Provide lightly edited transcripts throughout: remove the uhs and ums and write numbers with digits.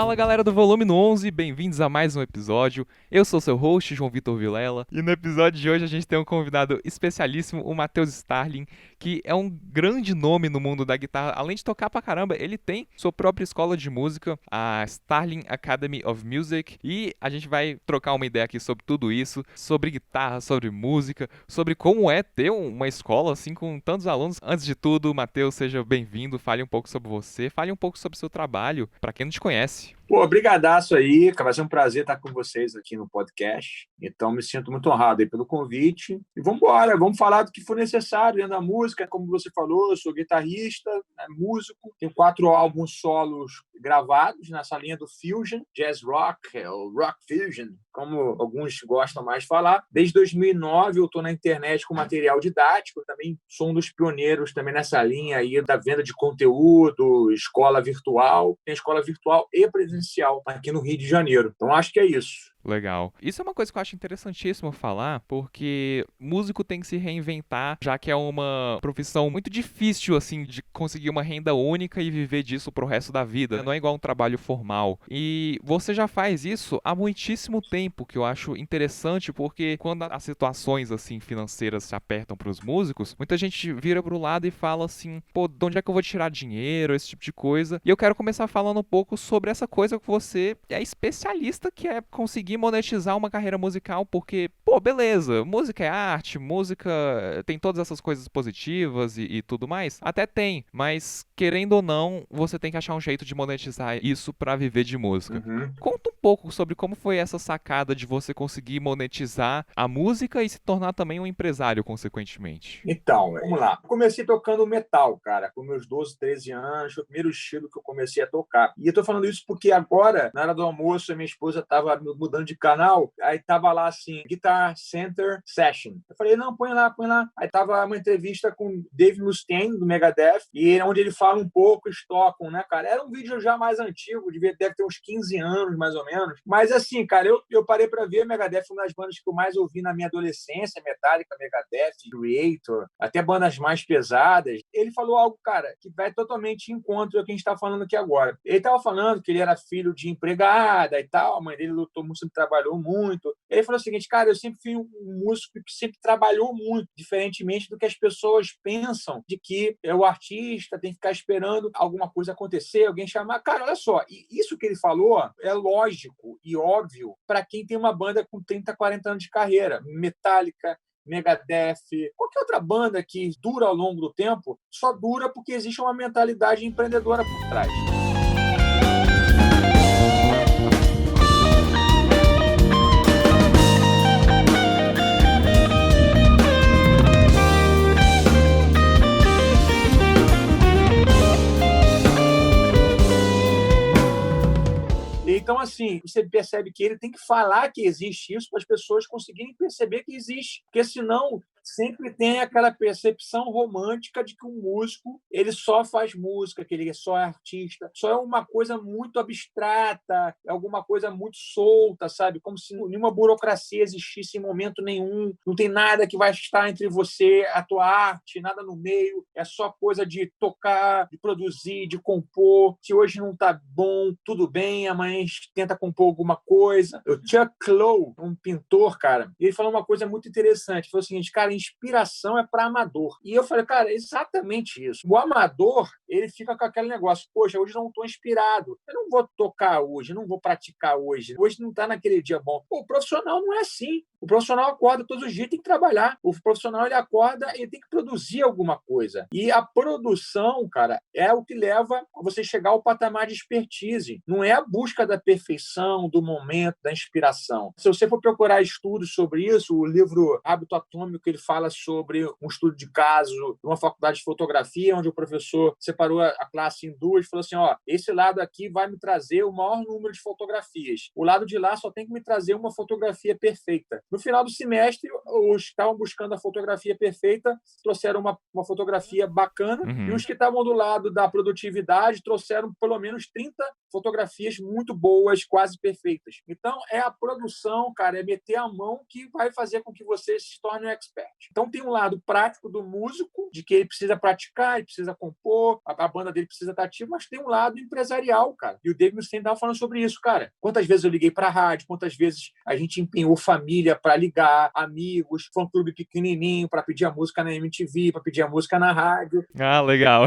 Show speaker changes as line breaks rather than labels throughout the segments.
Fala galera do Volume 11, bem-vindos a mais um episódio. Eu sou seu host, João Vitor Vilela, e no episódio de hoje a gente tem um convidado especialíssimo, o Matheus Starling, que é um grande nome no mundo da guitarra. Além de tocar pra caramba, ele tem sua própria escola de música, a Starling Academy of Music, e a gente vai trocar uma ideia aqui sobre tudo isso, sobre guitarra, sobre música, sobre como é ter uma escola assim com tantos alunos. Antes de tudo, Matheus, seja bem-vindo, fale um pouco sobre você, fale um pouco sobre o seu trabalho, pra quem não te conhece.
Pô, brigadaço aí, cara. Vai ser um prazer estar com vocês aqui no podcast. Então, me sinto muito honrado aí pelo convite. E vamos embora, vamos falar do que for necessário dentro da música. Como você falou, eu sou guitarrista, músico, tenho 4 álbuns solos gravados nessa linha do Fusion, Jazz Rock, o Rock Fusion, como alguns gostam mais de falar. Desde 2009 eu estou na internet com material didático, eu também sou um dos pioneiros também nessa linha aí da venda de conteúdo, escola virtual. Tem escola virtual e presencial aqui no Rio de Janeiro. Então, acho que é isso.
Legal. Isso é uma coisa que eu acho interessantíssimo falar, porque músico tem que se reinventar, já que é uma profissão muito difícil, assim, de conseguir uma renda única e viver disso pro resto da vida. Não é igual um trabalho formal. E você já faz isso há muitíssimo tempo, que eu acho interessante, porque quando as situações, assim, financeiras se apertam pros músicos, muita gente vira pro lado e fala assim, pô, de onde é que eu vou tirar dinheiro, esse tipo de coisa. E eu quero começar falando um pouco sobre essa coisa que você é especialista, que é conseguir monetizar uma carreira musical, porque, pô, beleza, música é arte, música tem todas essas coisas positivas e tudo mais, até tem, mas querendo ou não, você tem que achar um jeito de monetizar isso pra viver de música. Conta um pouco sobre como foi essa sacada de você conseguir monetizar a música e se tornar também um empresário, consequentemente.
Então, vamos lá. Comecei tocando metal, cara, com meus 12, 13 anos. Foi o primeiro estilo que eu comecei a tocar. E eu tô falando isso porque agora, na hora do almoço, a minha esposa tava mudando de canal, aí tava lá assim, Guitar Center Session. Eu falei, não, põe lá, põe lá. Aí tava uma entrevista com Dave Mustaine, do Megadeth, e onde ele fala um pouco, eles tocam, né, cara? Era um vídeo já mais antigo, deve ter uns 15 anos, mais ou menos. Mas assim, cara, eu parei pra ver Megadeth, uma das bandas que eu mais ouvi na minha adolescência, Metallica, Megadeth, Creator, até bandas mais pesadas. Ele falou algo, cara, que vai totalmente em encontro ao que a gente está falando aqui agora. Ele estava falando que ele era filho de empregada e tal, a mãe dele lutou muito, sempre trabalhou muito. Ele falou o seguinte, cara, eu sempre fui um músico que sempre trabalhou muito, diferentemente do que as pessoas pensam, de que o artista tem que ficar esperando alguma coisa acontecer, alguém chamar. Cara, olha só, isso que ele falou é lógico e óbvio para quem tem uma banda com 30, 40 anos de carreira. Metallica, Megadeth, qualquer outra banda que dura ao longo do tempo, só dura porque existe uma mentalidade empreendedora por trás. Então, assim, você percebe que ele tem que falar que existe isso para as pessoas conseguirem perceber que existe. Porque, senão, sempre tem aquela percepção romântica de que um músico ele só faz música, que ele só é artista, só é uma coisa muito abstrata, é alguma coisa muito solta, sabe? Como se nenhuma burocracia existisse em momento nenhum, não tem nada que vai estar entre você, a tua arte, nada no meio, é só coisa de tocar, de produzir, de compor. Se hoje não está bom, tudo bem, amanhã a gente tenta compor alguma coisa. O Chuck Clow, um pintor, cara, ele falou uma coisa muito interessante, ele falou o seguinte, cara, inspiração é para amador. E eu falei, cara, é exatamente isso. O amador, ele fica com aquele negócio, poxa, hoje não estou inspirado, eu não vou tocar hoje, não vou praticar hoje não está naquele dia bom. Pô, o profissional não é assim. O profissional acorda todos os dias, tem que trabalhar. O profissional, ele acorda e tem que produzir alguma coisa. E a produção, cara, é o que leva a você chegar ao patamar de expertise. Não é a busca da perfeição, do momento, da inspiração. Se você for procurar estudos sobre isso, o livro Hábito Atômico, ele fala sobre um estudo de caso de uma faculdade de fotografia, onde o professor separou a classe em duas e falou assim, ó, esse lado aqui vai me trazer o maior número de fotografias. O lado de lá só tem que me trazer uma fotografia perfeita. No final do semestre, os que estavam buscando a fotografia perfeita trouxeram uma fotografia bacana, e os que estavam do lado da produtividade trouxeram pelo menos 30 fotografias muito boas, quase perfeitas. Então, é a produção, cara, é meter a mão que vai fazer com que você se torne um expert. Então, tem um lado prático do músico, de que ele precisa praticar, ele precisa compor, a banda dele precisa estar ativa, mas tem um lado empresarial, cara. E o David Mustaine estava falando sobre isso, cara. Quantas vezes eu liguei para a rádio, quantas vezes a gente empenhou família para ligar, amigos, fã-clube pequenininho para pedir a música na MTV, para pedir a música na rádio.
Ah, legal.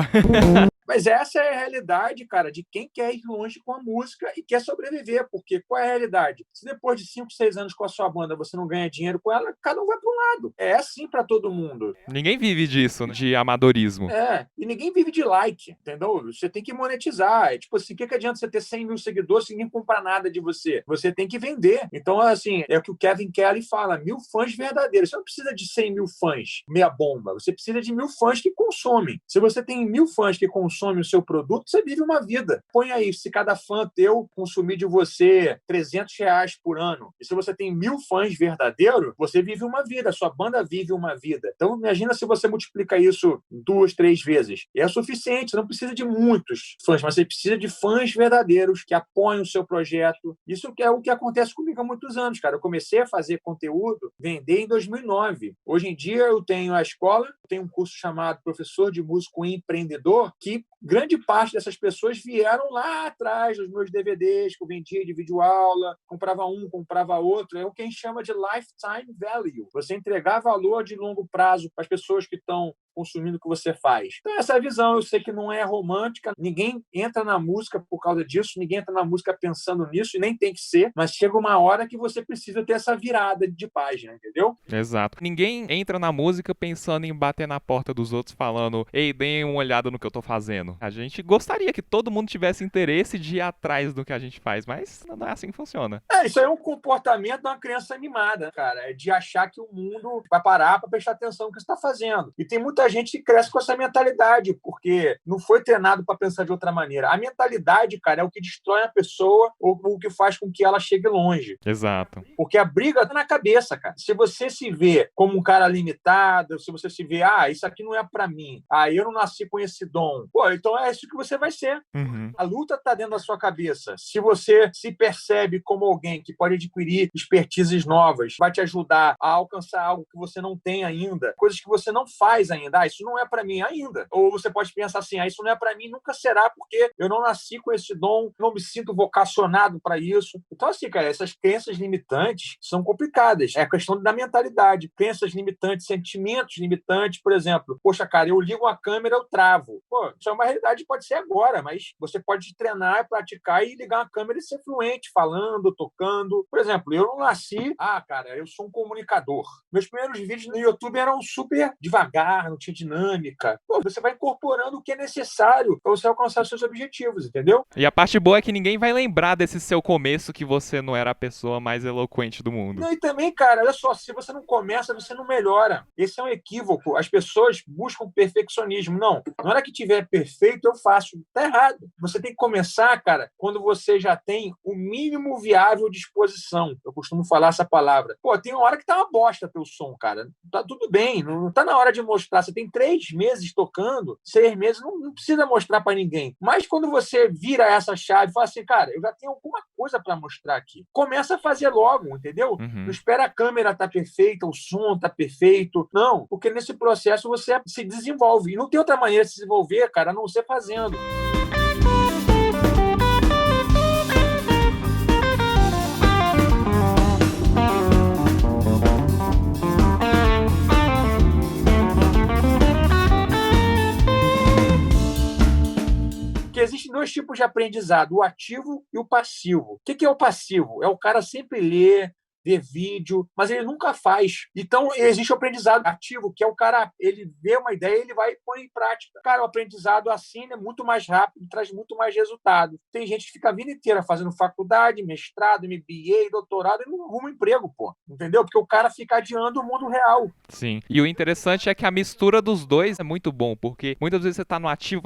Mas essa é a realidade, cara, de quem quer ir longe com a música e quer sobreviver. Porque qual é a realidade? Se depois de 5, 6 anos com a sua banda você não ganha dinheiro com ela, cada um vai para um lado. É assim para todo mundo.
Ninguém vive disso, de amadorismo.
E ninguém vive de like, entendeu? Você tem que monetizar. É tipo assim, o que adianta você ter 100 mil seguidores se ninguém comprar nada de você? Você tem que vender. Então, assim, é o que o Kevin Kelly fala, 1000 fãs verdadeiros. Você não precisa de 100 mil fãs, meia bomba. Você precisa de 1000 fãs que consomem. Se você tem 1000 fãs que consomem o seu produto, você vive uma vida. Põe aí, se cada fã teu consumir de você R$300 por ano, e se você tem 1000 fãs verdadeiros, você vive uma vida, a sua banda vive uma vida. Então, imagina se você multiplica isso 2, 3 vezes. É suficiente, você não precisa de muitos fãs, mas você precisa de fãs verdadeiros que apoiam o seu projeto. Isso é o que acontece comigo há muitos anos, cara. Eu comecei a fazer conteúdo, vender em 2009. Hoje em dia, eu tenho a escola, tenho um curso chamado Professor de Músico Empreendedor, que grande parte dessas pessoas vieram lá atrás dos meus DVDs que eu vendia de videoaula, comprava um, comprava outro. É o que a gente chama de lifetime value. Você entregar valor de longo prazo para as pessoas que estão consumindo o que você faz. Então, essa visão, eu sei que não é romântica, ninguém entra na música por causa disso, ninguém entra na música pensando nisso, e nem tem que ser, mas chega uma hora que você precisa ter essa virada de página, entendeu?
Exato. Ninguém entra na música pensando em bater na porta dos outros falando, ei, deem uma olhada no que eu tô fazendo. A gente gostaria que todo mundo tivesse interesse de ir atrás do que a gente faz, mas não é assim que funciona.
Isso aí é um comportamento de uma criança animada, cara, é de achar que o mundo vai parar para prestar atenção no que você está fazendo. E tem muita gente que cresce com essa mentalidade, porque não foi treinado para pensar de outra maneira. A mentalidade, cara, é o que destrói a pessoa ou o que faz com que ela chegue longe.
Exato.
Porque a briga tá na cabeça, cara. Se você se vê como um cara limitado, se você se vê, isso aqui não é para mim, eu não nasci com esse dom, então é isso que você vai ser.
Uhum.
A luta tá dentro da sua cabeça. Se você se percebe como alguém que pode adquirir expertises novas, vai te ajudar a alcançar algo que você não tem ainda, coisas que você não faz ainda, isso não é para mim ainda. Ou você pode pensar assim, isso não é para mim, nunca será, porque eu não nasci com esse dom, não me sinto vocacionado para isso. Então, assim, cara, essas crenças limitantes são complicadas. É a questão da mentalidade. Crenças limitantes, sentimentos limitantes, por exemplo, poxa, cara, eu ligo a câmera, eu travo. Isso é uma realidade, pode ser agora, mas você pode treinar, praticar e ligar a câmera e ser fluente, falando, tocando. Por exemplo, eu não nasci, cara, eu sou um comunicador. Meus primeiros vídeos no YouTube eram super devagar, não tinha dinâmica. Você vai incorporando o que é necessário para você alcançar seus objetivos, entendeu?
E a parte boa é que ninguém vai lembrar desse seu começo que você não era a pessoa mais eloquente do mundo.
Não, e também, cara, olha só, se você não começa, você não melhora. Esse é um equívoco. As pessoas buscam perfeccionismo. Não, na hora que tiver perfeito, eu faço. Tá errado. Você tem que começar, cara, quando você já tem o mínimo viável de exposição. Eu costumo falar essa palavra. Tem uma hora que tá uma bosta teu som, cara. Tá tudo bem, não tá na hora de mostrar. Você tem 3 meses tocando, 6 meses, não precisa mostrar para ninguém. Mas quando você vira essa chave e fala assim, cara, eu já tenho alguma coisa para mostrar aqui. Começa a fazer logo, entendeu?
Uhum.
Não espera a câmera tá perfeita, o som tá perfeito. Não, porque nesse processo você se desenvolve. E não tem outra maneira de se desenvolver, cara, a não ser fazendo. Porque existem 2 tipos de aprendizado, o ativo e o passivo. O que é o passivo? É o cara sempre ler, ver vídeo, mas ele nunca faz. Então, existe o aprendizado ativo, que é o cara, ele vê uma ideia e ele vai e põe em prática. Cara, o aprendizado assim é muito mais rápido, traz muito mais resultado. Tem gente que fica a vida inteira fazendo faculdade, mestrado, MBA, doutorado e não arruma emprego, entendeu? Porque o cara fica adiando o mundo real.
Sim. E o interessante é que a mistura dos dois é muito bom, porque muitas vezes você tá no ativo,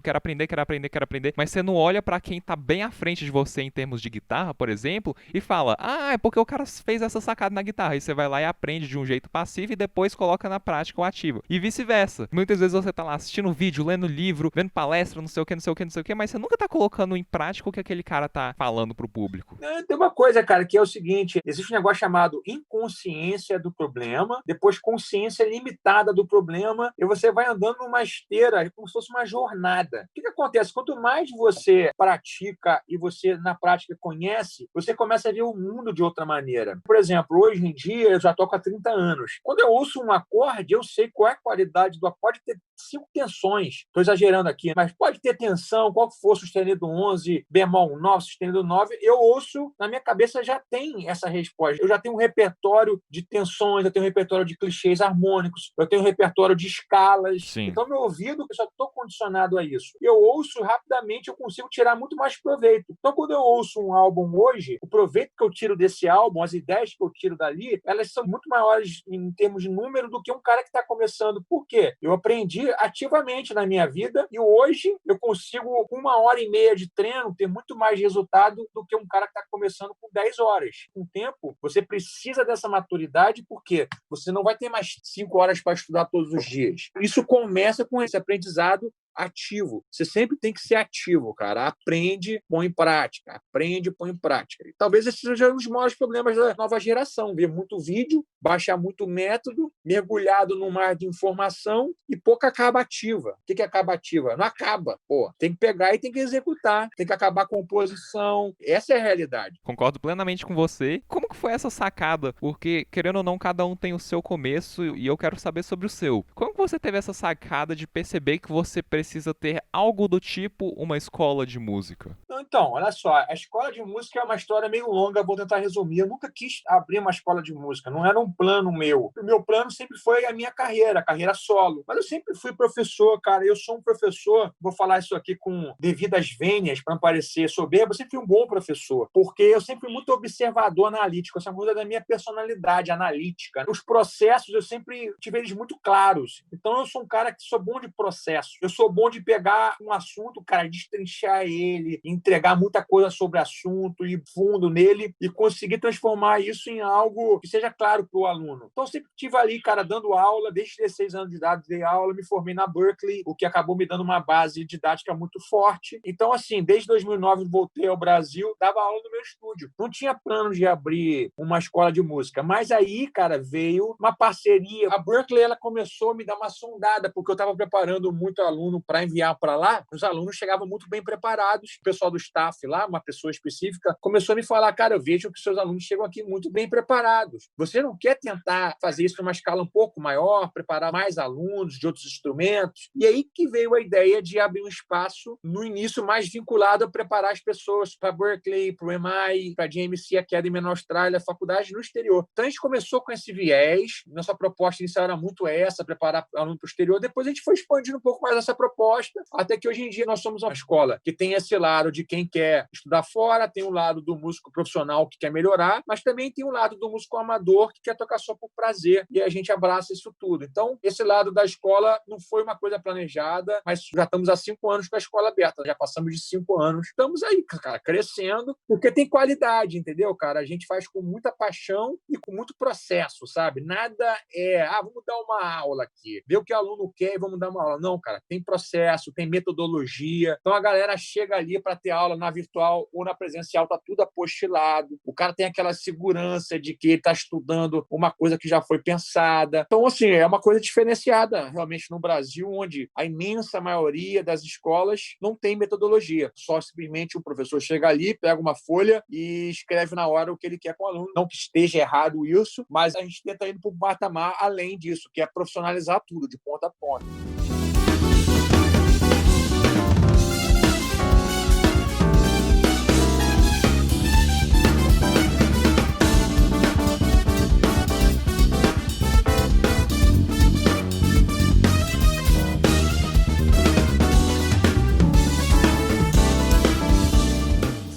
quero aprender, mas você não olha pra quem tá bem à frente de você em termos de guitarra, por exemplo, e fala, é porque porque o cara fez essa sacada na guitarra. E você vai lá e aprende de um jeito passivo e depois coloca na prática o ativo. E vice-versa. Muitas vezes você tá lá assistindo vídeo, lendo livro, vendo palestra, não sei o que, não sei o que, não sei o que, mas você nunca tá colocando em prática o que aquele cara tá falando pro público.
Tem uma coisa, cara, que é o seguinte: existe um negócio chamado inconsciência do problema, depois consciência limitada do problema, e você vai andando numa esteira, como se fosse uma jornada. O que acontece? Quanto mais você pratica e você, na prática, conhece, você começa a ver o mundo de outra maneira. Por exemplo, hoje em dia, eu já toco há 30 anos. Quando eu ouço um acorde, eu sei qual é a qualidade do acorde, ter 5 tensões. Estou exagerando aqui, mas pode ter tensão, qual que for, sustenido 11, bemol 9, sustenido 9, eu ouço, na minha cabeça já tem essa resposta. Eu já tenho um repertório de tensões, eu tenho um repertório de clichês harmônicos, eu tenho um repertório de escalas.
Sim.
Então, meu ouvido, eu já estou condicionado a isso. Eu ouço rapidamente, eu consigo tirar muito mais proveito. Então, quando eu ouço um álbum hoje, o proveito que eu tiro desse álbum, as ideias que eu tiro dali, elas são muito maiores em termos de número do que um cara que está começando. Por quê? Eu aprendi ativamente na minha vida e hoje eu consigo, com 1h30 de treino, ter muito mais resultado do que um cara que está começando com 10 horas. Com o tempo, você precisa dessa maturidade porque você não vai ter mais 5 horas para estudar todos os dias. Isso começa com esse aprendizado ativo. Você sempre tem que ser ativo, cara. Aprende, põe em prática. Aprende, põe em prática. E talvez esse seja um dos maiores problemas da nova geração. Ver muito vídeo, baixar muito método, mergulhado num mar de informação e pouca acabativa. O que é acabativa? Não acaba. Pô, tem que pegar e tem que executar. Tem que acabar a composição. Essa é a realidade.
Concordo plenamente com você. Como que foi essa sacada? Porque, querendo ou não, cada um tem o seu começo e eu quero saber sobre o seu. Como que você teve essa sacada de perceber que você precisa ter algo do tipo uma escola de música?
Então, olha só, a escola de música é uma história meio longa, vou tentar resumir. Eu nunca quis abrir uma escola de música, não era um plano meu. O meu plano sempre foi a minha carreira, a carreira solo. Mas eu sempre fui professor, cara. Eu sou um professor, vou falar isso aqui com devidas vênias, para não parecer soberbo, eu sempre fui um bom professor, porque eu sempre fui muito observador analítico, essa coisa da minha personalidade analítica. Os processos, eu sempre tive eles muito claros. Então, eu sou um cara que sou bom de processo. Eu sou bom de pegar um assunto, cara, destrinchar ele, entregar muita coisa sobre o assunto, ir fundo nele e conseguir transformar isso em algo que seja claro para o aluno. Então, eu sempre estive ali, cara, dando aula, desde 16 anos de idade, dei aula, me formei na Berkeley, o que acabou me dando uma base didática muito forte. Então, assim, desde 2009 voltei ao Brasil, dava aula no meu estúdio. Não tinha plano de abrir uma escola de música, mas aí, cara, veio uma parceria. A Berkeley, ela começou a me dar uma sondada, porque eu estava preparando muito aluno para enviar para lá. Os alunos chegavam muito bem preparados. O pessoal do staff lá, uma pessoa específica, começou a me falar: cara, eu vejo que seus alunos chegam aqui muito bem preparados. Você não quer tentar fazer isso numa escala um pouco maior, preparar mais alunos de outros instrumentos? E aí que veio a ideia de abrir um espaço, no início, mais vinculado a preparar as pessoas para Berkeley, para o MI, para a GMC Academy na Austrália, faculdade no exterior. Então, a gente começou com esse viés. Nossa proposta inicial era muito essa, preparar aluno para o exterior. Depois, a gente foi expandindo um pouco mais essa proposta, até que hoje em dia nós somos uma escola que tem esse lado de quem quer estudar fora, tem o lado do músico profissional que quer melhorar, mas também tem o lado do músico amador que quer tocar só por prazer, e a gente abraça isso tudo. Então, esse lado da escola não foi uma coisa planejada, mas já estamos há 5 anos com a escola aberta, já passamos de 5 anos. Estamos aí, cara, crescendo, porque tem qualidade, entendeu, cara? A gente faz com muita paixão e com muito processo, sabe? Nada é, vamos dar uma aula aqui, ver o que o aluno quer e vamos dar uma aula. Não, cara, tem processo, tem metodologia. Então, a galera chega ali para ter aula na virtual ou na presencial, tá tudo apostilado. O cara tem aquela segurança de que ele está estudando uma coisa que já foi pensada. Então, assim, é uma coisa diferenciada realmente no Brasil, onde a imensa maioria das escolas não tem metodologia. Só simplesmente o professor chega ali, pega uma folha e escreve na hora o que ele quer com o aluno. Não que esteja errado isso, mas a gente tenta ir para um patamar além disso, que é profissionalizar tudo, de ponta a ponta.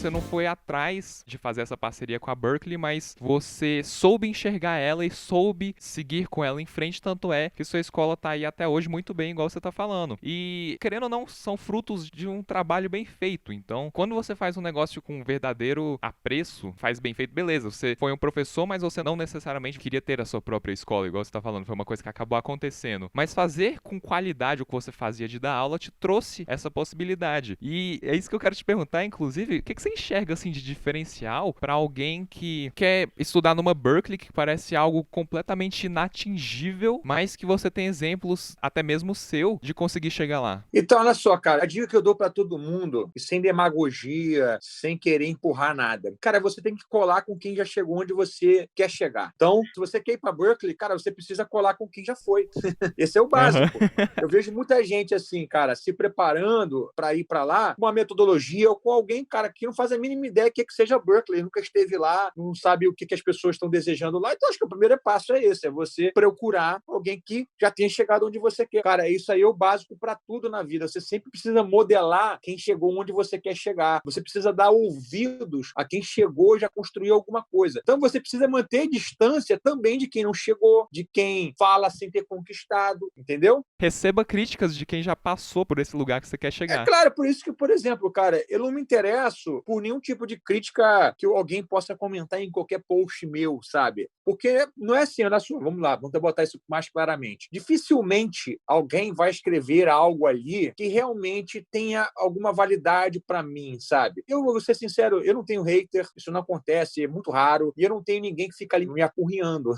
Você não foi atrás de fazer essa parceria com a Berklee, mas você soube enxergar ela e soube seguir com ela em frente, tanto é que sua escola tá aí até hoje muito bem, igual você tá falando. E, querendo ou não, são frutos de um trabalho bem feito. Então, quando você faz um negócio com um verdadeiro apreço, faz bem feito, beleza, você foi um professor, mas você não necessariamente queria ter a sua própria escola, igual você tá falando, foi uma coisa que acabou acontecendo. Mas fazer com qualidade o que você fazia de dar aula te trouxe essa possibilidade. E é isso que eu quero te perguntar, inclusive, o que você enxerga, assim, de diferencial para alguém que quer estudar numa Berklee, que parece algo completamente inatingível, mas que você tem exemplos, até mesmo seu, de conseguir chegar lá?
Então, olha só, cara, a dica que eu dou para todo mundo, e sem demagogia, sem querer empurrar nada, cara, você tem que colar com quem já chegou onde você quer chegar. Então, se você quer ir para Berklee, cara, você precisa colar com quem já foi. Esse é o
Aham.
básico. Eu vejo muita gente assim, cara, se preparando para ir para lá, com uma metodologia ou com alguém, cara, que não faz a mínima ideia do que seja Berklee, nunca esteve lá, não sabe o que as pessoas estão desejando lá. Então, acho que o primeiro passo é esse, é você procurar alguém que já tenha chegado onde você quer. Cara, isso aí é o básico para tudo na vida. Você sempre precisa modelar quem chegou onde você quer chegar. Você precisa dar ouvidos a quem chegou e já construiu alguma coisa. Então, você precisa manter distância também de quem não chegou, de quem fala sem ter conquistado, entendeu?
Receba críticas de quem já passou por esse lugar que você quer
É
chegar.
claro, por isso que, por exemplo, cara, eu não me interesso por nenhum tipo de crítica que alguém possa comentar em qualquer post meu, sabe? Porque não é assim, olha só, vamos lá, vamos botar isso mais claramente. Dificilmente alguém vai escrever algo ali que realmente tenha alguma validade para mim, sabe? Eu vou ser sincero, eu não tenho hater, isso não acontece, é muito raro, e eu não tenho ninguém que fica ali me apurriando.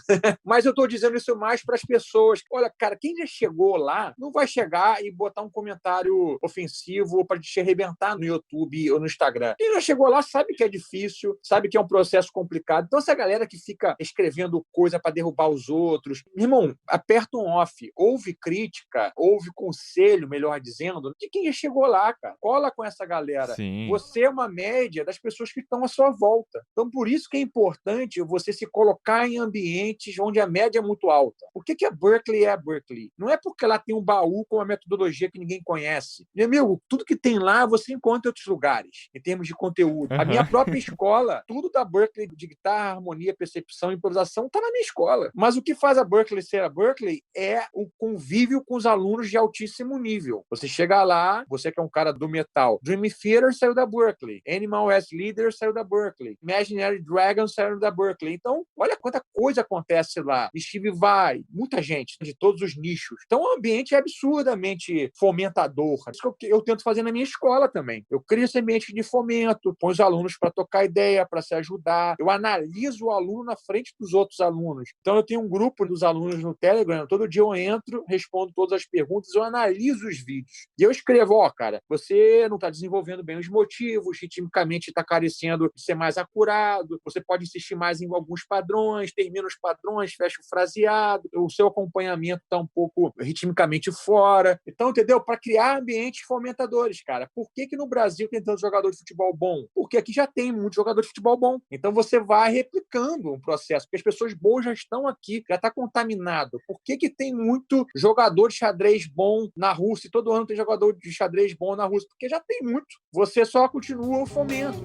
Mas eu estou dizendo isso mais para as pessoas. Olha, cara, quem já chegou lá não vai chegar e botar um comentário ofensivo para te arrebentar no YouTube ou no Instagram. Quem já chegou lá sabe que é difícil, sabe que é um processo complicado. Então, essa galera que fica escrevendo coisa para derrubar os outros, irmão, aperta um off, ouve crítica, ouve conselho, melhor dizendo, de quem já chegou lá, cara. Cola com essa galera.
Sim.
Você é uma média das pessoas que estão à sua volta. Então, por isso que é importante você se colocar em ambientes onde a média é muito alta. Por que a Berklee é a Berklee? Não é porque ela tem um baú com uma metodologia que ninguém conhece. Meu amigo, tudo que tem lá você encontra em outros lugares, em termos de conteúdo. A minha
Aham.
própria escola, tudo da Berklee de guitarra, harmonia, percepção, improvisação, está na minha escola. Mas o que faz a Berklee ser a Berklee é o convívio com os alunos de altíssimo nível. Você chega lá, você que é um cara do metal, Dream Theater saiu da Berklee, Animal as Leader saiu da Berklee, Imaginary Dragons saiu da Berklee. Então, olha quanta coisa acontece lá. Steve Vai, muita gente de todos os nichos. Então, o ambiente é absurdamente fomentador. Isso que eu tento fazer na minha escola também. Eu crio esse ambiente de fomento, ponho os alunos para tocar ideia, para se ajudar. Eu analiso o aluno na frente dos outros alunos. Então, eu tenho um grupo dos alunos no Telegram. Todo dia eu entro, respondo todas as perguntas, eu analiso os vídeos. E eu escrevo, cara, você não está desenvolvendo bem os motivos, ritmicamente está carecendo de ser mais acurado, você pode insistir mais em alguns padrões, termina os padrões, fecha o fraseado, o seu acompanhamento está um pouco ritmicamente fora. Então, entendeu? Para criar ambientes fomentadores, cara. Por que no Brasil tem tanto jogador de futebol bom? Porque aqui já tem muito jogador de futebol bom. Então, você vai replicando um processo, porque as pessoas boas já estão aqui, já está contaminado. Por que tem muito jogador de xadrez bom na Rússia e todo ano tem jogador de xadrez bom na Rússia? Porque já tem muito. Você só continua o fomento.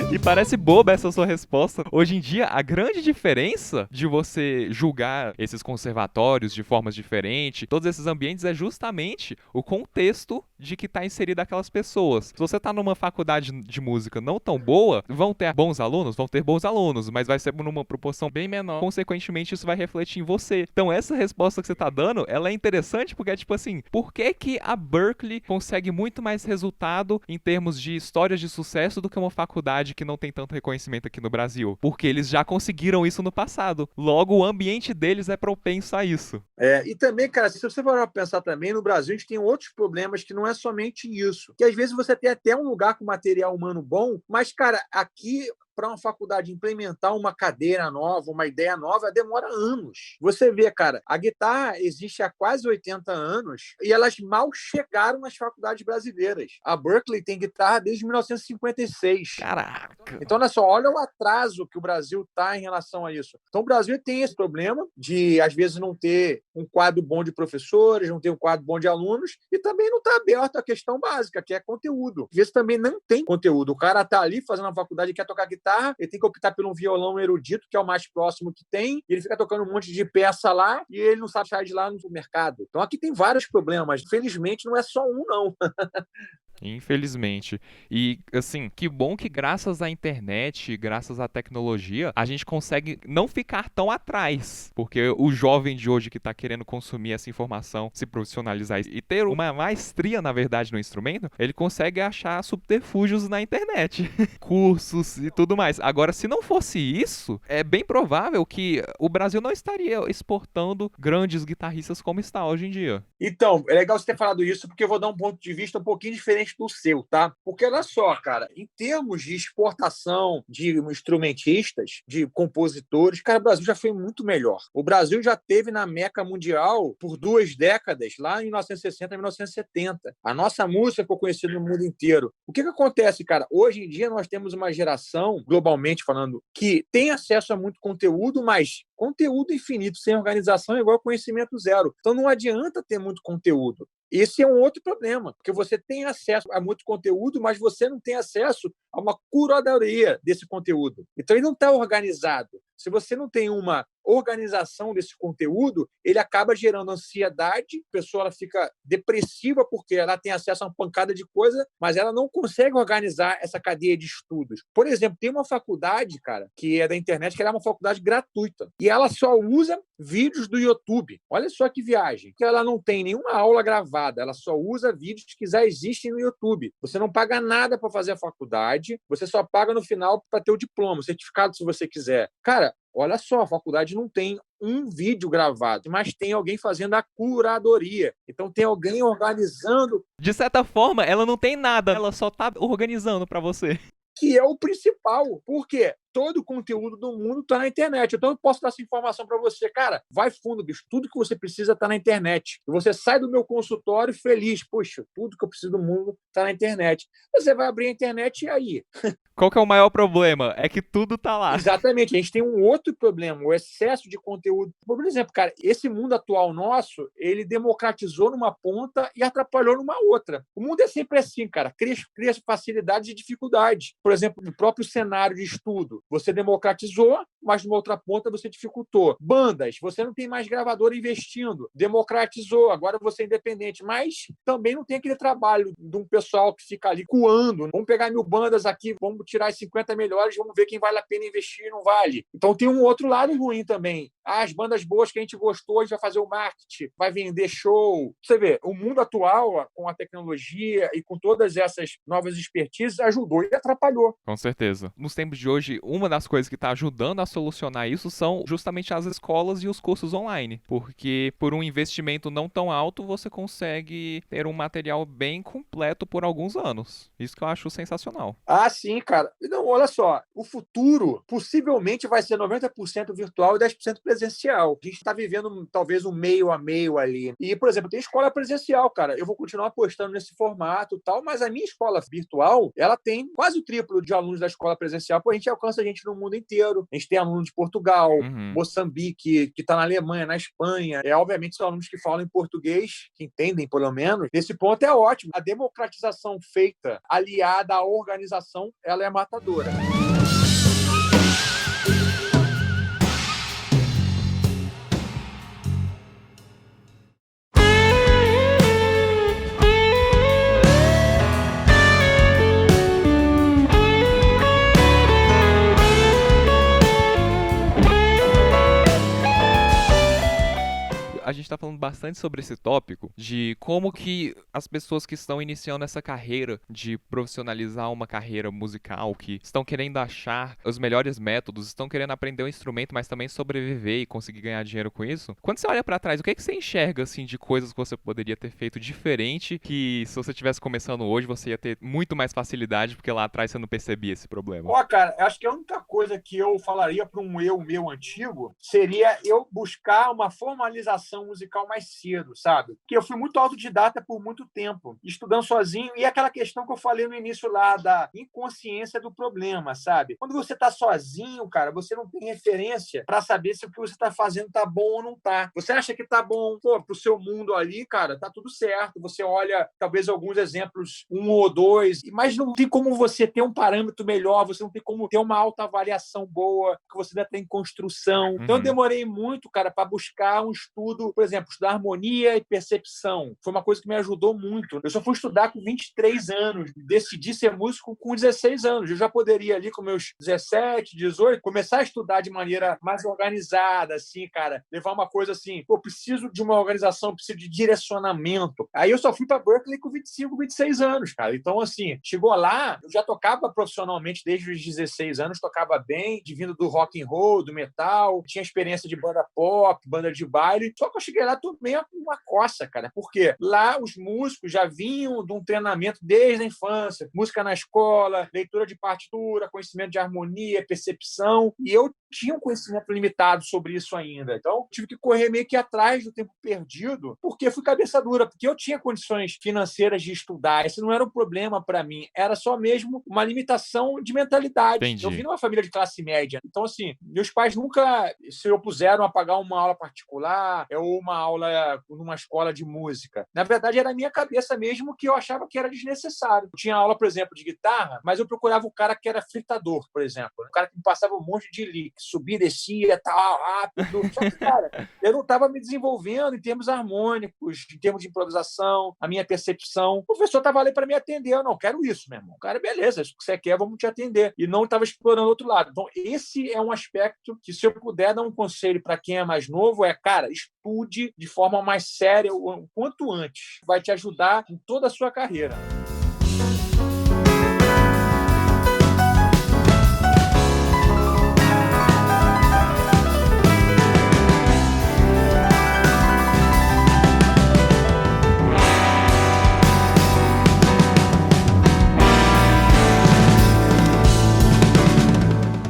E parece boba essa sua resposta. Hoje em dia, a grande diferença de você julgar esses conservatórios de formas diferentes, todos esses ambientes, é justamente o contexto de que está inserida aquelas pessoas. Se você está numa faculdade de música não tão boa, vão ter bons alunos? Vão ter bons alunos, mas vai ser numa proporção bem menor. Consequentemente, isso vai refletir em você. Então, essa resposta que você está dando, ela é interessante porque é tipo assim, por que a Berklee consegue muito mais resultado em termos de histórias de sucesso do que uma faculdade que não tem tanto reconhecimento aqui no Brasil? Porque eles já conseguiram isso no passado. Logo, o ambiente deles é propenso a isso.
E também, cara, se você for pensar também, no Brasil a gente tem outros problemas que não é somente isso. Que às vezes você tem até um lugar com material humano bom, mas, cara, aqui para uma faculdade implementar uma cadeira nova, uma ideia nova, demora anos. Você vê, cara, a guitarra existe há quase 80 anos e elas mal chegaram nas faculdades brasileiras. A Berklee tem guitarra desde 1956.
Caraca!
Então, olha só, olha o atraso que o Brasil está em relação a isso. Então, o Brasil tem esse problema de, às vezes, não ter um quadro bom de professores, não ter um quadro bom de alunos, e também não está aberto à questão básica, que é conteúdo. Às vezes também não tem conteúdo. O cara está ali fazendo uma faculdade e quer tocar guitarra, ele tem que optar por um violão erudito, que é o mais próximo que tem, e ele fica tocando um monte de peça lá, e ele não sabe sair de lá no mercado. Então, aqui tem vários problemas. Infelizmente, não é só um, não.
Infelizmente. E, assim, que bom que graças à internet, graças à tecnologia, a gente consegue não ficar tão atrás. Porque o jovem de hoje que está querendo consumir essa informação, se profissionalizar e ter uma maestria, na verdade, no instrumento, ele consegue achar subterfúgios na internet. Cursos e tudo mais. Agora, se não fosse isso, é bem provável que o Brasil não estaria exportando grandes guitarristas como está hoje em dia.
Então, é legal você ter falado isso, porque eu vou dar um ponto de vista um pouquinho diferente do seu, tá? Porque olha só, cara, em termos de exportação de instrumentistas, de compositores, cara, o Brasil já foi muito melhor. O Brasil já teve na Meca Mundial por 2 décadas, lá em 1960 e 1970. A nossa música ficou conhecida no mundo inteiro. O que acontece, cara? Hoje em dia nós temos uma geração, globalmente falando, que tem acesso a muito conteúdo, mas conteúdo infinito sem organização é igual conhecimento zero. Então não adianta ter muito conteúdo. Esse é um outro problema, porque você tem acesso a muito conteúdo, mas você não tem acesso a uma curadoria desse conteúdo. Então, ele não está organizado. Se você não tem uma organização desse conteúdo, ele acaba gerando ansiedade, a pessoa ela fica depressiva porque ela tem acesso a uma pancada de coisa, mas ela não consegue organizar essa cadeia de estudos. Por exemplo, tem uma faculdade, cara, que é da internet, que ela é uma faculdade gratuita, e ela só usa vídeos do YouTube. Olha só que viagem. Que ela não tem nenhuma aula gravada, ela só usa vídeos que já existem no YouTube. Você não paga nada para fazer a faculdade, você só paga no final para ter o diploma, o certificado se você quiser. Cara, olha só, a faculdade não tem um vídeo gravado, mas tem alguém fazendo a curadoria. Então tem alguém organizando.
De certa forma, ela não tem nada, ela só tá organizando para você.
Que é o principal. Por quê? Todo o conteúdo do mundo está na internet. Então, eu posso dar essa informação para você. Cara, vai fundo, bicho. Tudo que você precisa está na internet. E você sai do meu consultório feliz. Poxa, tudo que eu preciso do mundo está na internet. Você vai abrir a internet e aí?
Qual que é o maior problema? É que tudo tá lá.
Exatamente. A gente tem um outro problema, o excesso de conteúdo. Por exemplo, cara, esse mundo atual nosso, ele democratizou numa ponta e atrapalhou numa outra. O mundo é sempre assim, cara. Cria facilidades e dificuldades. Por exemplo, no próprio cenário de estudo, você democratizou, mas numa outra ponta você dificultou. Bandas, você não tem mais gravadora investindo. Democratizou, agora você é independente. Mas também não tem aquele trabalho de um pessoal que fica ali coando. Vamos pegar 1000 bandas aqui, vamos tirar as 50 melhores, vamos ver quem vale a pena investir e não vale. Então tem um outro lado ruim também. As bandas boas que a gente gostou, a gente vai fazer o marketing, vai vender show. Você vê, o mundo atual, com a tecnologia e com todas essas novas expertises, ajudou e atrapalhou.
Com certeza. Nos tempos de hoje, uma das coisas que está ajudando a solucionar isso são justamente as escolas e os cursos online. Porque por um investimento não tão alto, você consegue ter um material bem completo por alguns anos. Isso que eu acho sensacional.
Ah, sim, cara. Não, olha só, o futuro possivelmente vai ser 90% virtual e 10% presencial. A gente está vivendo talvez um meio a meio ali. E, por exemplo, tem escola presencial, cara. Eu vou continuar apostando nesse formato e tal, mas a minha escola virtual, ela tem quase o triplo de alunos da escola presencial, porque a gente alcança a gente no mundo inteiro. A gente tem alunos de Portugal, Moçambique, que está na Alemanha, na Espanha. Obviamente, são alunos que falam em português, que entendem, pelo menos. Esse ponto é ótimo. A democratização feita, aliada à organização, ela é matadora.
a gente tá falando bastante sobre esse tópico de como que as pessoas que estão iniciando essa carreira de profissionalizar uma carreira musical, que estão querendo achar os melhores métodos, estão querendo aprender um instrumento, mas também sobreviver e conseguir ganhar dinheiro com isso. Quando você olha pra trás, o que é que você enxerga, assim, de coisas que você poderia ter feito diferente, que se você estivesse começando hoje, você ia ter muito mais facilidade, porque lá atrás você não percebia esse problema?
Ó, cara, acho que a única coisa que eu falaria para um eu meu antigo seria eu buscar uma formalização musical mais cedo, sabe? Porque eu fui muito autodidata por muito tempo, estudando sozinho, e aquela questão que eu falei no início lá da inconsciência do problema, sabe? Quando você tá sozinho, cara, você não tem referência para saber se o que você tá fazendo tá bom ou não tá. Você acha que tá bom, pô, pro seu mundo ali, cara, tá tudo certo. Você olha, talvez, alguns exemplos, um ou dois, mas não tem como você ter um parâmetro melhor, você não tem como ter uma autoavaliação boa, que você ainda tem construção. Então, eu
Uhum.
demorei muito, cara, para buscar um estudo, por exemplo, estudar harmonia e percepção. Foi uma coisa que me ajudou muito. Eu só fui estudar com 23 anos, decidi ser músico com 16 anos. Eu já poderia ali com meus 17, 18, começar a estudar de maneira mais organizada, assim, cara, levar uma coisa assim, pô, preciso de uma organização, preciso de direcionamento. Aí eu só fui para Berkeley com 25, 26 anos, cara. Então, assim, chegou lá, eu já tocava profissionalmente desde os 16 anos, tocava bem, de vindo do rock and roll, do metal, tinha experiência de banda pop, banda de baile. Só que eu cheguei lá, tomei uma coça, cara, porque lá os músicos já vinham de um treinamento desde a infância, música na escola, leitura de partitura, conhecimento de harmonia, percepção, e eu tinha um conhecimento limitado sobre isso ainda. Então, tive que correr meio que atrás do tempo perdido, porque fui cabeça dura, porque eu tinha condições financeiras de estudar. Esse não era um problema para mim, era só mesmo uma limitação de mentalidade. Eu vim
Entendi.
numa família de classe média, então, assim, meus pais nunca se opuseram a pagar uma aula particular ou uma aula numa escola de música. Na verdade, era a minha cabeça mesmo que eu achava que era desnecessário. Eu tinha aula, por exemplo, de guitarra, mas eu procurava o cara que era fritador, por exemplo. O cara que me passava um monte de lick, subia, descia, tal, rápido. Só que, cara, eu não estava me desenvolvendo em termos harmônicos, em termos de improvisação, a minha percepção. O professor estava ali para me atender. Eu não quero isso, meu irmão. O cara, beleza, isso que você quer, vamos te atender. E não estava explorando outro lado. Então, esse é um aspecto que, se eu puder dar um conselho para quem é mais novo, é, cara, estude de forma mais séria o quanto antes. Vai te ajudar em toda a sua carreira.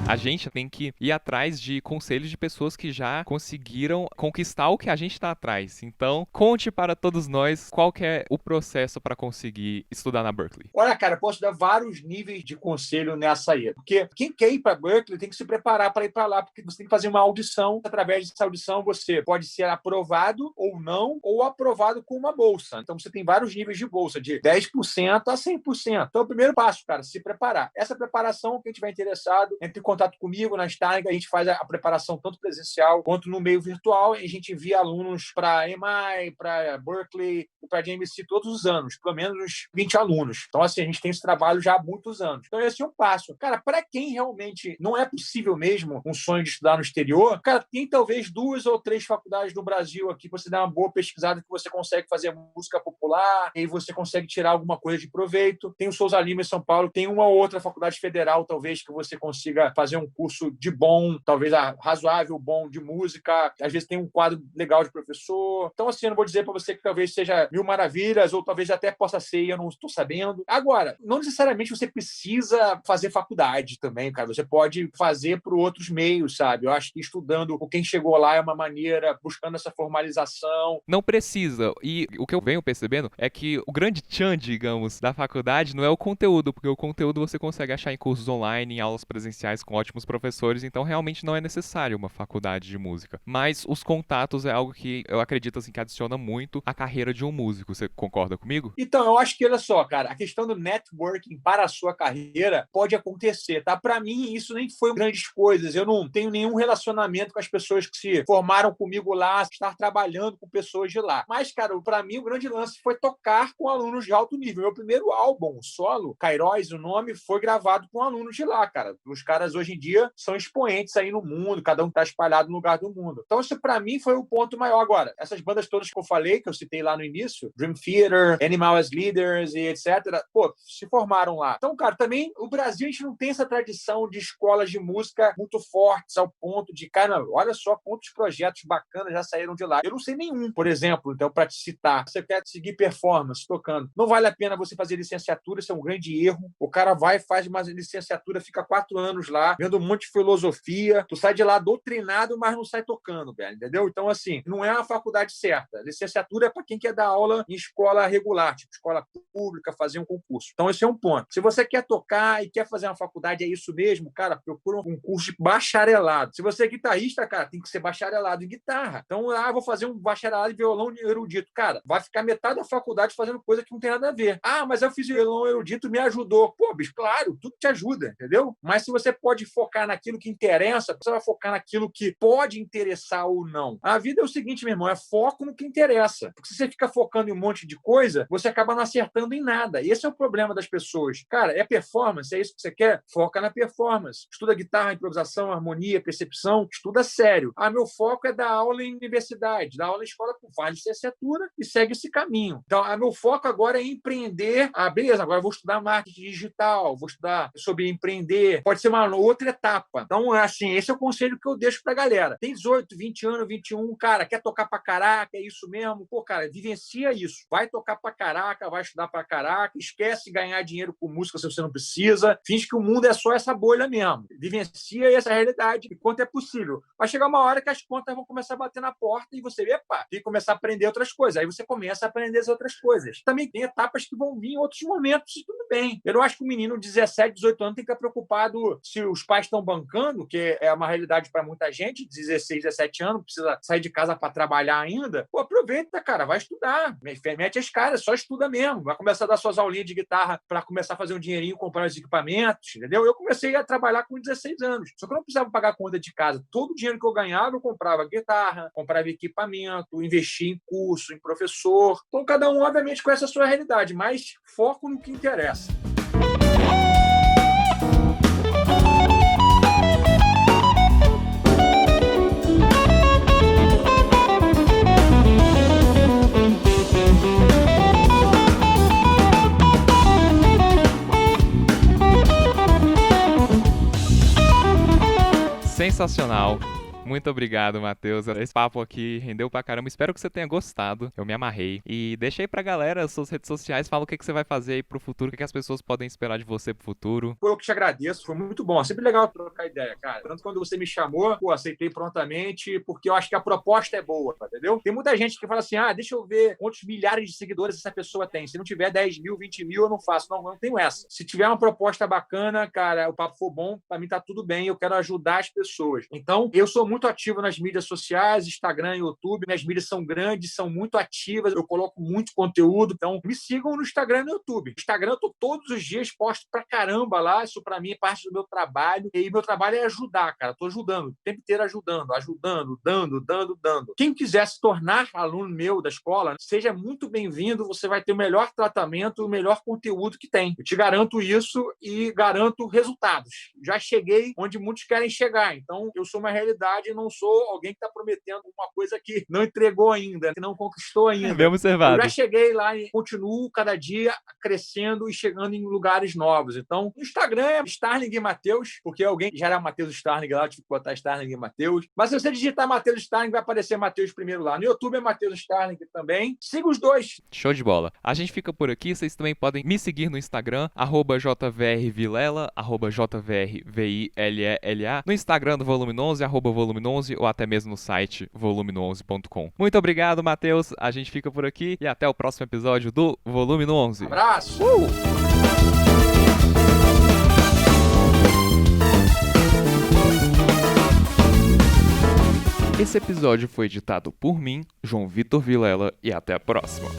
A gente tem que ir atrás de conselhos de pessoas que já conseguiram conquistar o que a gente está atrás. Então, conte para todos nós qual que é o processo para conseguir estudar na Berkeley.
Olha, cara, eu posso dar vários níveis de conselho nessa aí. Porque quem quer ir para Berkeley tem que se preparar para ir para lá, porque você tem que fazer uma audição. Através dessa audição, você pode ser aprovado ou não, ou aprovado com uma bolsa. Então, você tem vários níveis de bolsa, de 10% a 100%. Então, o primeiro passo, cara, se preparar. Essa preparação, quem estiver interessado, entre em contato comigo na Steiger, a gente faz a preparação tanto presencial quanto no meio virtual, e a gente envia alunos para MI, para Berkeley, para a JMC todos os anos, pelo menos uns 20 alunos. Então, assim, a gente tem esse trabalho já há muitos anos. Então, esse é um passo. Cara, para quem realmente não é possível mesmo um sonho de estudar no exterior, cara, tem talvez 2 ou 3 faculdades no Brasil aqui, você dá uma boa pesquisada que você consegue fazer música popular, e aí você consegue tirar alguma coisa de proveito. Tem o Souza Lima em São Paulo, tem uma ou outra faculdade federal, talvez, que você consiga fazer um curso de bom, talvez razoável, bom de música. Às vezes tem um quadro legal de professor. Então, assim, eu não vou dizer para você que talvez seja mil maravilhas, ou talvez até possa ser e eu não estou sabendo. Agora, não necessariamente você precisa fazer faculdade também, cara. Você pode fazer por outros meios, sabe? Eu acho que estudando com quem chegou lá é uma maneira, buscando essa formalização.
Não precisa. E o que eu venho percebendo é que o grande tchan, digamos, da faculdade não é o conteúdo, porque o conteúdo você consegue achar em cursos online, em aulas presenciais com ótimos professores, então realmente não é necessário uma faculdade de música. Mas os contatos é algo que eu acredito assim que adiciona muito à carreira de um músico. Você concorda comigo?
Então, eu acho que, olha só, cara, a questão do networking para a sua carreira pode acontecer, tá? Para mim, isso nem foi grandes coisas. Eu não tenho nenhum relacionamento com as pessoas que se formaram comigo lá, estar trabalhando com pessoas de lá. Mas, cara, para mim, o grande lance foi tocar com alunos de alto nível. Meu primeiro álbum solo, Kairos, o nome, foi gravado com alunos de lá, cara. Os caras, hoje em dia, dia são expoentes aí no mundo, cada um está espalhado no lugar do mundo. Então isso para mim foi o ponto maior. Agora, essas bandas todas que eu falei, que eu citei lá no início, Dream Theater, Animal as Leaders e etc., pô, se formaram lá. Então, cara, também o Brasil, a gente não tem essa tradição de escolas de música muito fortes ao ponto de, cara, olha só quantos projetos bacanas já saíram de lá. Eu não sei nenhum, por exemplo, então, para te citar. Você quer seguir performance tocando. Não vale a pena você fazer licenciatura, isso é um grande erro. O cara vai, faz uma licenciatura, fica 4 anos lá, vendo um monte de filosofia, tu sai de lá doutrinado, mas não sai tocando, velho, entendeu? Então, assim, não é a faculdade certa. Licenciatura é para quem quer dar aula em escola regular, tipo escola pública, fazer um concurso. Então, esse é um ponto. Se você quer tocar e quer fazer uma faculdade, é isso mesmo, cara, procura um curso de bacharelado. Se você é guitarrista, cara, tem que ser bacharelado em guitarra. Então, vou fazer um bacharelado em violão erudito. Cara, vai ficar metade da faculdade fazendo coisa que não tem nada a ver. Mas eu fiz violão erudito, me ajudou. Pô, bicho, claro, tudo te ajuda, entendeu? Mas se você pode focar naquilo que interessa, você vai focar naquilo que pode interessar ou não. A vida é o seguinte, meu irmão, é foco no que interessa. Porque se você fica focando em um monte de coisa, você acaba não acertando em nada. Esse é o problema das pessoas. Cara, é performance, é isso que você quer? Foca na performance. Estuda guitarra, improvisação, harmonia, percepção, estuda sério. Meu foco é dar aula em universidade, dar aula em escola com vale licenciatura e segue esse caminho. Então, meu foco agora é empreender. Beleza, agora eu vou estudar marketing digital, vou estudar sobre empreender. Pode ser uma outra etapa. Então, assim, esse é o conselho que eu deixo pra galera. Tem 18, 20 anos, 21, cara, quer tocar pra caraca, é isso mesmo? Pô, cara, vivencia isso. Vai tocar pra caraca, vai estudar pra caraca, esquece ganhar dinheiro com música se você não precisa. Finge que o mundo é só essa bolha mesmo. Vivencia essa realidade enquanto é possível. Vai chegar uma hora que as contas vão começar a bater na porta e você, tem que começar a aprender outras coisas. Aí você começa a aprender as outras coisas. Também tem etapas que vão vir em outros momentos e tudo bem. Eu não acho que o menino de 17, 18 anos tem que estar preocupado se os pais estão bancando, que é uma realidade para muita gente, 16, 17 anos, precisa sair de casa para trabalhar ainda. Pô, aproveita, cara, vai estudar. Mete as caras, só estuda mesmo. Vai começar a dar suas aulinhas de guitarra para começar a fazer um dinheirinho, comprar os equipamentos, entendeu? Eu comecei a trabalhar com 16 anos. Só que eu não precisava pagar a conta de casa. Todo o dinheiro que eu ganhava, eu comprava guitarra, comprava equipamento, investia em curso, em professor. Então, cada um, obviamente, conhece a sua realidade, mas foco no que interessa.
Sensacional. Muito obrigado, Matheus. Esse papo aqui rendeu pra caramba. Espero que você tenha gostado. Eu me amarrei. E deixa aí pra galera as suas redes sociais. Fala o que você vai fazer aí pro futuro. O que as pessoas podem esperar de você pro futuro.
Eu que te agradeço. Foi muito bom. Sempre legal trocar ideia, cara. Tanto quando você me chamou, aceitei prontamente, porque eu acho que a proposta é boa, entendeu? Tem muita gente que fala assim, deixa eu ver quantos milhares de seguidores essa pessoa tem. Se não tiver 10 mil, 20 mil, eu não faço. Não, eu não tenho essa. Se tiver uma proposta bacana, cara, o papo for bom, pra mim tá tudo bem. Eu quero ajudar as pessoas. Então, eu sou muito ativo nas mídias sociais, Instagram e YouTube. Minhas mídias são grandes, são muito ativas. Eu coloco muito conteúdo. Então, me sigam no Instagram e no YouTube. Instagram, eu tô todos os dias, posto pra caramba lá. Isso pra mim é parte do meu trabalho. E meu trabalho é ajudar, cara. Tô ajudando, o tempo inteiro ajudando, dando. Quem quiser se tornar aluno meu da escola, seja muito bem-vindo. Você vai ter o melhor tratamento, o melhor conteúdo que tem. Eu te garanto isso e garanto resultados. Já cheguei onde muitos querem chegar. Então, eu sou uma realidade e não sou alguém que está prometendo uma coisa que não entregou ainda, que não conquistou ainda.
Bem observado.
Eu já cheguei lá e continuo cada dia crescendo e chegando em lugares novos. Então, no Instagram é Starling e Matheus, porque alguém já era Matheus Starling lá, eu tive que botar Starling e Matheus. Mas se você digitar Matheus Starling, vai aparecer Matheus primeiro lá. No YouTube é Matheus Starling também. Siga os dois.
Show de bola. A gente fica por aqui. Vocês também podem me seguir no Instagram, @jvrvilela, @jvrvilela. No Instagram do Volume 11, @Volume 11, ou até mesmo no site volume11.com. Muito obrigado, Matheus. A gente fica por aqui e até o próximo episódio do Volume 11.
Abraço!
Esse episódio foi editado por mim, João Vitor Vilela, e até a próxima.